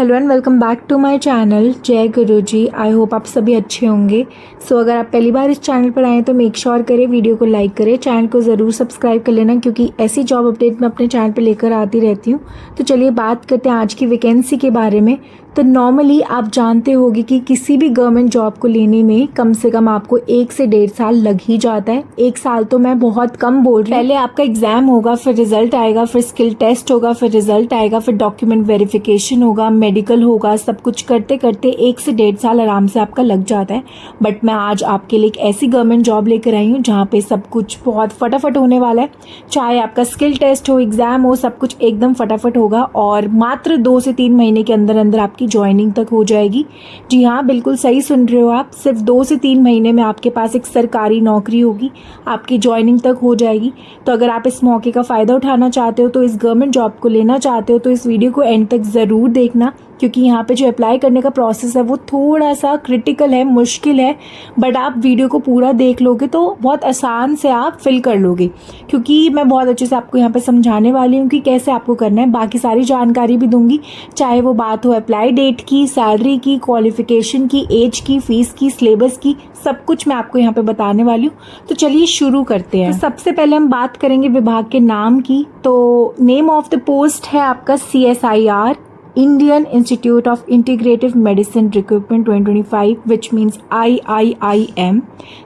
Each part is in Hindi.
Hello and welcome back to my channel Jai Guruji. I hope आप सभी अच्छे होंगे। अगर आप पहली बार इस चैनल पर आए तो मेक श्योर करें वीडियो को लाइक करें, चैनल को ज़रूर सब्सक्राइब कर लेना क्योंकि ऐसी जॉब अपडेट मैं अपने चैनल पर लेकर आती रहती हूँ। तो चलिए बात करते हैं आज की वैकेंसी के बारे में। तो नॉर्मली आप जानते होंगे कि किसी भी गवर्नमेंट जॉब को लेने में कम से कम आपको 1 से 1.5 साल लग ही जाता है। 1 साल तो मैं बहुत कम बोल रही हूँ। पहले आपका एग्जाम होगा, फिर रिजल्ट आएगा, फिर स्किल टेस्ट होगा, फिर रिजल्ट आएगा, फिर डॉक्यूमेंट वेरिफिकेशन होगा, मेडिकल होगा। सब कुछ करते करते 1 से 1.5 साल आराम से आपका लग जाता है। बट मैं आज आपके लिए एक ऐसी गवर्नमेंट जॉब लेकर आई हूँ जहाँ पे सब कुछ बहुत फटाफट होने वाला है। चाहे आपका स्किल टेस्ट हो, एग्जाम हो, सब कुछ एकदम फटाफट होगा और मात्र 2 से 3 महीने के अंदर अंदर आपकी ज्वाइनिंग तक हो जाएगी। जी हाँ, बिल्कुल सही सुन रहे हो आप। सिर्फ 2 से 3 महीने में आपके पास एक सरकारी नौकरी होगी, आपकी ज्वाइनिंग तक हो जाएगी। तो अगर आप इस मौके का फ़ायदा उठाना चाहते हो, तो इस गवर्नमेंट जॉब को लेना चाहते हो, तो इस वीडियो को एंड तक ज़रूर देखना क्योंकि यहाँ पे जो अप्लाई करने का प्रोसेस है वो थोड़ा सा क्रिटिकल है, मुश्किल है। बट आप वीडियो को पूरा देख लोगे तो बहुत आसान से आप फिल कर लोगे क्योंकि मैं बहुत अच्छे से आपको यहाँ पे समझाने वाली हूँ कि कैसे आपको करना है। बाकी सारी जानकारी भी दूंगी, चाहे वो बात हो अप्लाई डेट की, सैलरी की, क्वालिफिकेशन की, एज की, फीस की, सिलेबस की, सब कुछ मैं आपको यहाँ पे बताने वाली हूँ। तो चलिए शुरू करते हैं। तो सबसे पहले हम बात करेंगे विभाग के नाम की। तो नेम ऑफ द पोस्ट है आपका CSIR, Indian institute of integrative medicine recruitment 2025, which means IIIM।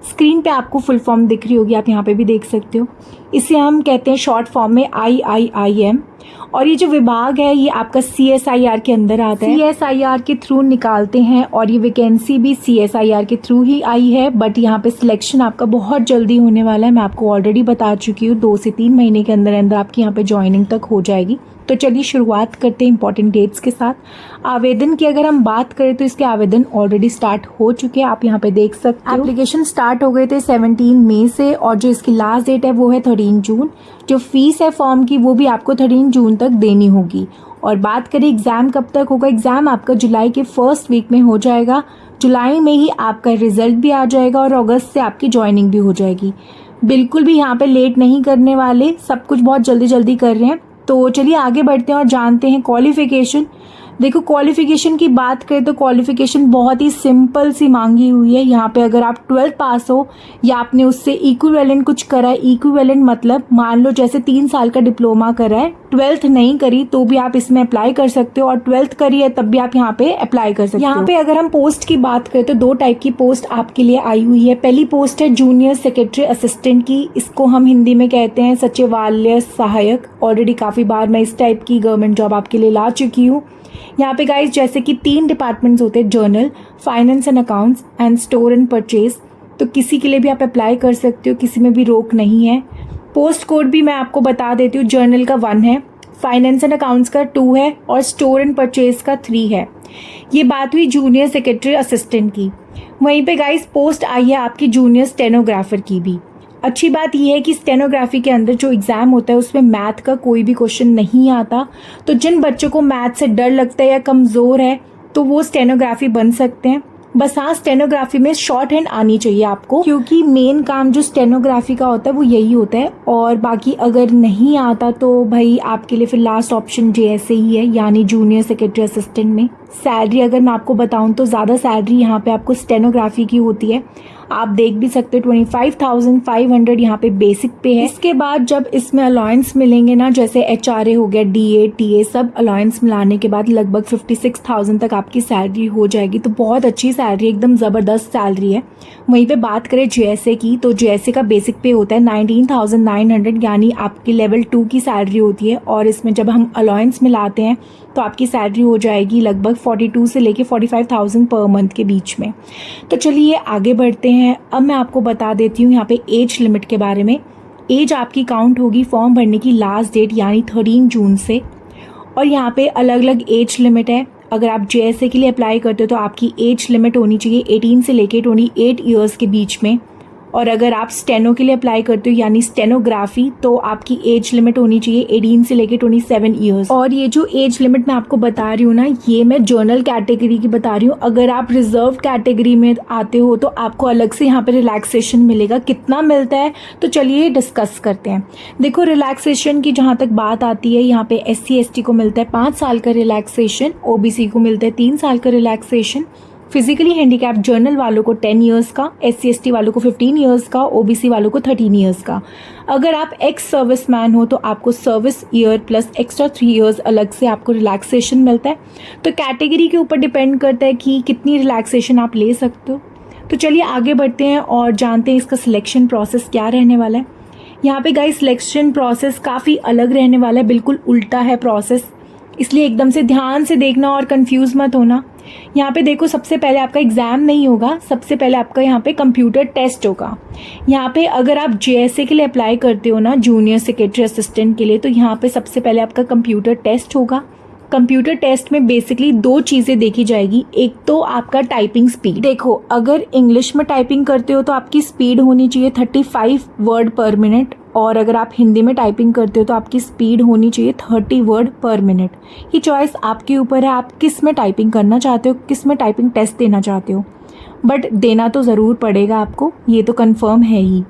Screen पे आपको फुल फॉर्म दिख रही होगी, आप यहाँ पे भी देख सकते हो। इसे हम कहते हैं शॉर्ट फॉर्म में IIIM। और ये जो विभाग है ये आपका CSIR के अंदर आता है। CSIR के थ्रू निकालते हैं और ये वैकेंसी भी CSIR के थ्रू ही आई है। बट यहाँ पे सिलेक्शन आपका बहुत जल्दी होने वाला है। मैं आपको ऑलरेडी बता चुकी हूँ, 2 से 3 महीने के अंदर अंदर आपकी यहाँ पे ज्वाइनिंग तक हो जाएगी। तो चलिए शुरुआत करते हैं इंपॉर्टेंट डेट्स के साथ। आवेदन की अगर हम बात करें तो इसके आवेदन ऑलरेडी स्टार्ट हो चुके हैं, आप यहाँ पे देख सकते हो। एप्लीकेशन स्टार्ट हो गए थे 17 मई से और जो इसकी लास्ट डेट है वो है 13 जून। जो फीस है फॉर्म की वो भी आपको 13 जून तक देनी होगी। और बात करें एग्जाम कब तक होगा, एग्जाम आपका जुलाई के फर्स्ट वीक में हो जाएगा। जुलाई में ही आपका रिजल्ट भी आ जाएगा और अगस्त से आपकी ज्वाइनिंग भी हो जाएगी। बिल्कुल भी यहाँ पे लेट नहीं करने वाले, सब कुछ बहुत जल्दी जल्दी कर रहे हैं। तो चलिए आगे बढ़ते हैं और जानते हैं क्वालिफिकेशन। देखो, क्वालिफिकेशन की बात करें तो क्वालिफिकेशन बहुत ही सिंपल सी मांगी हुई है। यहाँ पे अगर आप 12th पास हो या आपने उससे इक्विवेलेंट कुछ करा है, इक्विवेलेंट मतलब मान लो जैसे 3 साल का डिप्लोमा करा है, 12th नहीं करी तो भी आप इसमें अप्लाई कर सकते हो और 12th करी है तब भी आप यहाँ पे अप्लाई कर सकते हो। यहाँ पे अगर हम पोस्ट की बात करें तो 2 टाइप की पोस्ट आपके लिए आई हुई है। पहली पोस्ट है जूनियर सेक्रेटरी असिस्टेंट की, इसको हम हिंदी में कहते हैं सचिवालय सहायक। ऑलरेडी काफी बार मैं इस टाइप की गवर्नमेंट जॉब आपके लिए ला चुकी हूँ। यहाँ पे गाइस जैसे कि 3 डिपार्टमेंट्स होते हैं, journal, finance and accounts and store and purchase. तो किसी के लिए भी आप अप्लाई कर सकते हो, किसी में भी रोक नहीं है। पोस्ट कोड भी मैं आपको बता देती हूँ, जर्नल का 1 है, फाइनेंस एंड अकाउंट्स का 2 है और स्टोर एंड परचेज का 3 है। ये बात हुई जूनियर सेक्रेटरी असिस्टेंट की। वहीं पे गाइस पोस्ट आई है आपकी जूनियर स्टेनोग्राफर की भी। अच्छी बात यह है कि स्टेनोग्राफी के अंदर जो एग्जाम होता है उसमें मैथ का कोई भी क्वेश्चन नहीं आता। तो जिन बच्चों को मैथ से डर लगता है या कमज़ोर है तो वो स्टेनोग्राफी बन सकते हैं। बस हाँ, स्टेनोग्राफी में शॉर्ट हैंड आनी चाहिए आपको क्योंकि मेन काम जो स्टेनोग्राफी का होता है वो यही होता है। और बाकी अगर नहीं आता तो भाई आपके लिए फिर लास्ट ऑप्शन JSA ही है, यानी जूनियर सेक्रेटरी असिस्टेंट में। सैलरी अगर मैं आपको बताऊं तो ज़्यादा सैलरी यहाँ पे आपको स्टेनोग्राफी की होती है। आप देख भी सकते हो 25,500 यहाँ पे बेसिक पे है। इसके बाद जब इसमें अलाउंस मिलेंगे ना, जैसे HRA हो गया, DA, TA, सब अलाउंस मिलाने के बाद लगभग 56,000 तक आपकी सैलरी हो जाएगी। तो बहुत अच्छी सैलरी, एकदम ज़बरदस्त सैलरी है। वहीं पे बात करें JSA की तो JSA का बेसिक पे होता है 19,900, यानी आपकी लेवल 2 की सैलरी होती है। और इसमें जब हम अलाउंस मिलाते हैं तो आपकी सैलरी हो जाएगी लगभग 42 से लेके 45,000 पर मंथ के बीच में। तो चलिए आगे बढ़ते हैं। अब मैं आपको बता देती हूँ यहाँ पे एज लिमिट के बारे में। एज आपकी काउंट होगी फॉर्म भरने की लास्ट डेट यानी 13 जून से। और यहाँ पे अलग अलग एज लिमिट है। अगर आप JSA के लिए अप्लाई करते हो तो आपकी एज लिमिट होनी चाहिए 18 से लेके 28 ईयर्स के बीच में। और अगर आप स्टेनो के लिए अप्लाई करते हो यानी स्टेनोग्राफी, तो आपकी एज लिमिट होनी चाहिए 18 से लेके 27 ईयर्स। और ये जो एज लिमिट मैं आपको बता रही हूँ ना, ये मैं जर्नल कैटेगरी की बता रही हूँ। अगर आप रिजर्व कैटेगरी में आते हो तो आपको अलग से यहाँ पे रिलैक्सेशन मिलेगा। कितना मिलता है तो चलिए डिस्कस करते हैं। देखो, रिलैक्सेशन की जहाँ तक बात आती है, यहाँ पे SC ST को मिलता है 5 साल का रिलैक्सेशन, OBC को मिलता है 3 साल का रिलैक्सेशन, फिजिकली हैंडीकैप जर्नल वालों को 10 ईयर्स का, SC ST वालों को 15 ईयर्स का, OBC वालों को 13 ईयर्स का। अगर आप एक्स सर्विस मैन हो तो आपको service year plus extra 3 years अलग से आपको रिलैक्सेशन मिलता है। तो कैटेगरी के ऊपर डिपेंड करता है कि कितनी रिलैक्सेशन आप ले सकते हो। तो चलिए आगे बढ़ते हैं और जानते हैं इसका सिलेक्शन प्रोसेस क्या रहने वाला है। यहाँ पे गाइस सिलेक्शन प्रोसेस काफ़ी अलग रहने वाला है, बिल्कुल उल्टा है प्रोसेस, इसलिए एकदम से ध्यान से देखना और कंफ्यूज मत होना। यहाँ पे देखो, सबसे पहले आपका एग्ज़ाम नहीं होगा, सबसे पहले आपका यहाँ पे कंप्यूटर टेस्ट होगा। यहाँ पे अगर आप JSA के लिए अप्लाई करते हो ना, जूनियर सेक्रेटरी असिस्टेंट के लिए, तो यहाँ पे सबसे पहले आपका कंप्यूटर टेस्ट होगा। कंप्यूटर टेस्ट में बेसिकली 2 चीज़ें देखी जाएगी। एक तो आपका टाइपिंग स्पीड। देखो, अगर इंग्लिश में टाइपिंग करते हो तो आपकी स्पीड होनी चाहिए 35 वर्ड पर मिनट, और अगर आप हिंदी में टाइपिंग करते हो तो आपकी स्पीड होनी चाहिए 30 वर्ड पर मिनट। ये चॉइस आपके ऊपर है, आप किस में टाइपिंग करना चाहते हो, किस में टाइपिंग टेस्ट देना चाहते हो, बट देना तो ज़रूर पड़ेगा आपको, ये तो कंफर्म है ही।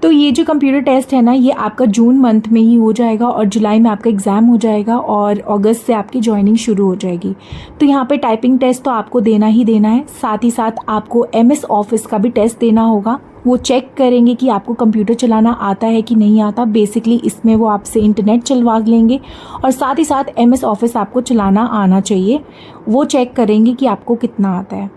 तो ये जो कंप्यूटर टेस्ट है ना, ये आपका जून मंथ में ही हो जाएगा और जुलाई में आपका एग्ज़ाम हो जाएगा और अगस्त से आपकी ज्वाइनिंग शुरू हो जाएगी। तो यहाँ पे टाइपिंग टेस्ट तो आपको देना ही देना है, साथ ही साथ आपको MS ऑफिस का भी टेस्ट देना होगा। वो चेक करेंगे कि आपको कंप्यूटर चलाना आता है कि नहीं आता। बेसिकली इसमें वो आपसे इंटरनेट चलवा लेंगे और साथ ही साथ MS ऑफिस आपको चलाना आना चाहिए। वो चेक करेंगे कि आपको कितना आता है।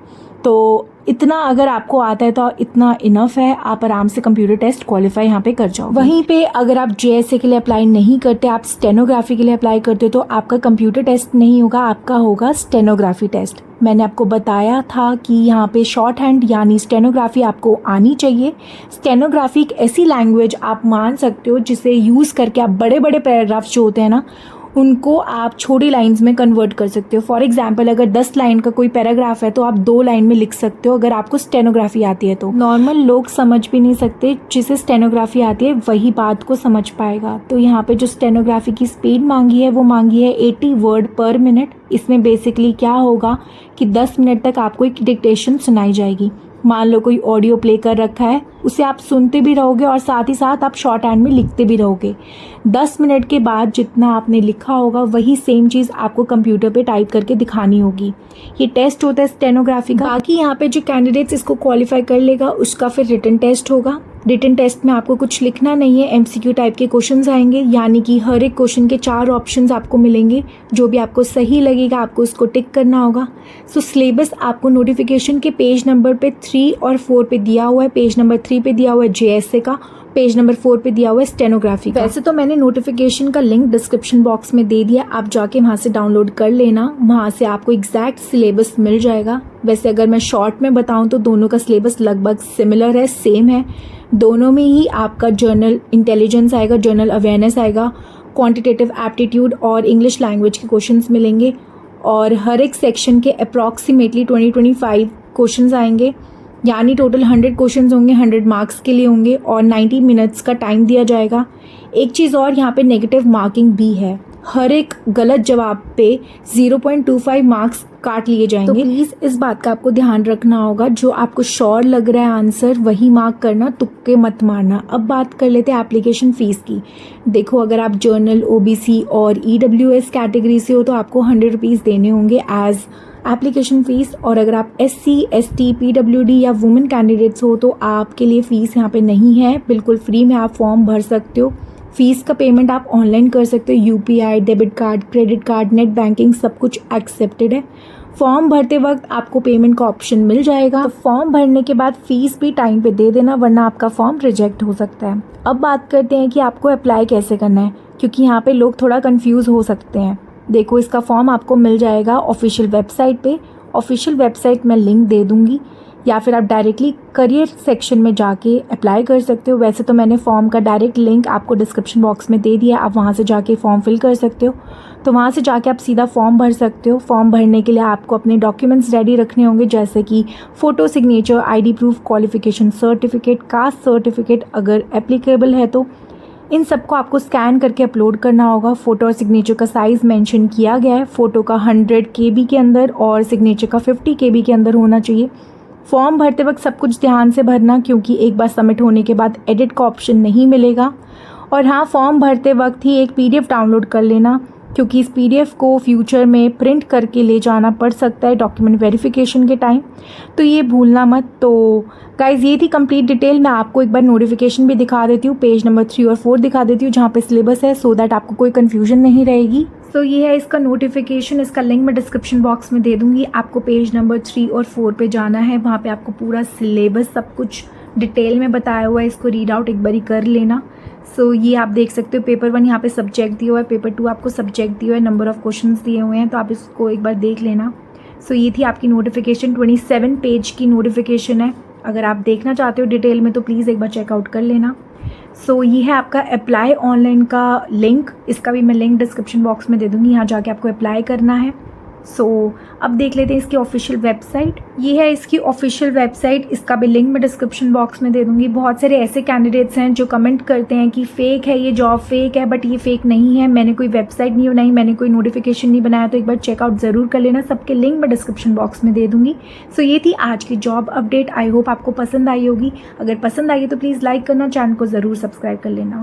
तो इतना अगर आपको आता है तो इतना इनफ है, आप आराम से कंप्यूटर टेस्ट क्वालिफाई यहाँ पे कर जाओ। वहीं पे अगर आप JSA के लिए अप्लाई नहीं करते, आप स्टेनोग्राफी के लिए अप्लाई करते हो, तो आपका कंप्यूटर टेस्ट नहीं होगा, आपका होगा स्टेनोग्राफी टेस्ट। मैंने आपको बताया था कि यहाँ पे शॉर्ट हैंड यानी स्टेनोग्राफी आपको आनी चाहिए। स्टेनोग्राफी एक ऐसी लैंग्वेज आप मान सकते हो जिसे यूज़ करके आप बड़े बड़े पैराग्राफ्स जो होते हैं ना, उनको आप छोटी लाइंस में कन्वर्ट कर सकते हो। फॉर एग्जांपल, अगर 10 लाइन का कोई पैराग्राफ है तो आप 2 लाइन में लिख सकते हो अगर आपको स्टेनोग्राफी आती है तो। नॉर्मल लोग समझ भी नहीं सकते, जिसे स्टेनोग्राफी आती है वही बात को समझ पाएगा। तो यहाँ पे जो स्टेनोग्राफी की स्पीड मांगी है वो मांगी है 80 वर्ड पर मिनट। इसमें बेसिकली क्या होगा कि 10 मिनट तक आपको एक डिक्टेशन सुनाई जाएगी। मान लो कोई ऑडियो प्ले कर रखा है, उसे आप सुनते भी रहोगे और साथ ही साथ आप शॉर्ट हैंड में लिखते भी रहोगे। 10 मिनट के बाद जितना आपने लिखा होगा वही सेम चीज़ आपको कंप्यूटर पे टाइप करके दिखानी होगी। ये टेस्ट होता है स्टेनोग्राफी का। बाकी यहाँ पे जो कैंडिडेट्स इसको क्वालिफाई कर लेगा उसका फिर रिटन टेस्ट होगा। रिटन टेस्ट में आपको कुछ लिखना नहीं है, MCQ टाइप के क्वेश्चंस आएंगे, यानी कि हर एक क्वेश्चन के 4 ऑप्शंस आपको मिलेंगे। जो भी आपको सही लगेगा आपको उसको टिक करना होगा। सो सिलेबस आपको नोटिफिकेशन के पेज नंबर पे 3 और 4 पे दिया हुआ है। पेज नंबर 3 पे दिया हुआ है JSA का, पेज नंबर 4 पे दिया हुआ है स्टेनोग्राफी का। वैसे तो मैंने नोटिफिकेशन का लिंक डिस्क्रिप्शन बॉक्स में दे दिया, आप जाके वहाँ से डाउनलोड कर लेना, वहाँ से आपको एग्जैक्ट सिलेबस मिल जाएगा। वैसे अगर मैं शॉर्ट में बताऊँ तो दोनों का सिलेबस लगभग सिमिलर है, सेम है। दोनों में ही आपका जर्नल इंटेलिजेंस आएगा, जर्नल अवेयरनेस आएगा, क्वांटिटेटिव एप्टीट्यूड और इंग्लिश लैंग्वेज के क्वेश्चंस मिलेंगे और हर एक सेक्शन के अप्रॉक्सीमेटली 20-25 क्वेश्चंस आएंगे, यानी टोटल 100 क्वेश्चंस होंगे, 100 मार्क्स के लिए होंगे और 90 मिनट्स का टाइम दिया जाएगा। एक चीज़ और, यहाँ पे नेगेटिव मार्किंग भी है, हर एक गलत जवाब पे 0.25 मार्क्स काट लिए जाएंगे। तो प्लीज़ इस बात का आपको ध्यान रखना होगा, जो आपको श्योर लग रहा है आंसर वही मार्क करना, तुक्के मत मारना। अब बात कर लेते हैं एप्लीकेशन फ़ीस की। देखो, अगर आप जर्नल, OBC और EWS कैटेगरी से हो तो आपको 100 रुपीज़ देने होंगे एज एप्लीकेशन फ़ीस, और अगर आप SC, ST, PWD या वुमेन कैंडिडेट्स हो तो आपके लिए फ़ीस यहाँ पे नहीं है, बिल्कुल फ्री में आप फॉर्म भर सकते हो। फ़ीस का पेमेंट आप ऑनलाइन कर सकते हो, UPI, debit card, credit card, net banking सब कुछ एक्सेप्टेड है। फॉर्म भरते वक्त आपको पेमेंट का ऑप्शन मिल जाएगा, तो फॉर्म भरने के बाद फ़ीस भी टाइम पे दे देना, वरना आपका फॉर्म रिजेक्ट हो सकता है। अब बात करते हैं कि आपको अप्लाई कैसे करना है, क्योंकि यहाँ पे लोग थोड़ा कंफ्यूज हो सकते हैं। देखो, इसका फॉर्म आपको मिल जाएगा ऑफिशियल वेबसाइट पे। ऑफिशियल वेबसाइट मैं लिंक दे दूँगी। या फिर आप डायरेक्टली करियर सेक्शन में जाके अप्लाई कर सकते हो। वैसे तो मैंने फॉर्म का डायरेक्ट लिंक आपको डिस्क्रिप्शन बॉक्स में दे दिया, आप वहाँ से जाके फॉर्म फिल कर सकते हो। तो वहाँ से जाके आप सीधा फॉर्म भर सकते हो। फॉर्म भरने के लिए आपको अपने डॉक्यूमेंट्स रेडी रखने होंगे, जैसे कि photo, signature, ID proof, qualification certificate, caste certificate अगर एप्लीकेबल है तो इन सबको आपको स्कैन करके अपलोड करना होगा। फ़ोटो और सिग्नेचर का साइज़ मेंशन किया गया है। फ़ोटो का 100 KB के अंदर और सिग्नेचर का 50 KB के अंदर होना चाहिए। फॉर्म भरते वक्त सब कुछ ध्यान से भरना, क्योंकि एक बार सबमिट होने के बाद एडिट का ऑप्शन नहीं मिलेगा। और हाँ, फॉर्म भरते वक्त ही एक PDF डाउनलोड कर लेना, क्योंकि इस PDF को फ्यूचर में प्रिंट करके ले जाना पड़ सकता है डॉक्यूमेंट वेरिफिकेशन के टाइम, तो ये भूलना मत। तो गाइज़ ये थी कंप्लीट डिटेल। मैं आपको एक बार नोटिफिकेशन भी दिखा देती हूँ, पेज नंबर 3 और 4 दिखा देती हूँ जहाँ पे सिलेबस है, सो दैट आपको कोई कन्फ्यूजन नहीं रहेगी। सो ये है इसका नोटिफिकेशन, इसका लिंक मैं डिस्क्रिप्शन बॉक्स में दे दूँगी। आपको पेज नंबर 3 और 4 पे जाना है, वहाँ पे आपको पूरा सिलेबस सब कुछ डिटेल में बताया हुआ है। इसको रीड आउट एक बारी कर लेना। सो ये आप देख सकते हो, पेपर 1 यहाँ पे सब्जेक्ट दिया हुआ है, पेपर 2 आपको सब्जेक्ट दिया हुआ है, नंबर ऑफ़ क्वेश्चंस दिए हुए हैं, तो आप इसको एक बार देख लेना। सो ये थी आपकी नोटिफिकेशन, 27 पेज की नोटिफिकेशन है। अगर आप देखना चाहते हो डिटेल में तो प्लीज़ एक बार चेकआउट कर लेना। सो ये है आपका अप्लाई ऑनलाइन का लिंक, इसका भी मैं लिंक डिस्क्रिप्शन बॉक्स में दे दूँगी, यहाँ जाके आपको अप्लाई करना है। सो अब देख लेते हैं इसकी ऑफिशियल वेबसाइट। ये है इसकी ऑफिशियल वेबसाइट, इसका भी लिंक मैं डिस्क्रिप्शन बॉक्स में दे दूँगी। बहुत सारे ऐसे कैंडिडेट्स हैं जो कमेंट करते हैं कि फ़ेक है, ये जॉब फेक है, बट ये फ़ेक नहीं है। मैंने कोई वेबसाइट नहीं बनाई, मैंने कोई नोटिफिकेशन नहीं बनाया, तो एक बार चेकआउट ज़रूर कर लेना। सबके लिंक मैं डिस्क्रिप्शन बॉक्स में दे दूँगी। सो ये थी आज की जॉब अपडेट। आई होप आपको पसंद आई होगी। अगर पसंद आई है तो प्लीज़ लाइक करना, चैनल को ज़रूर सब्सक्राइब कर लेना।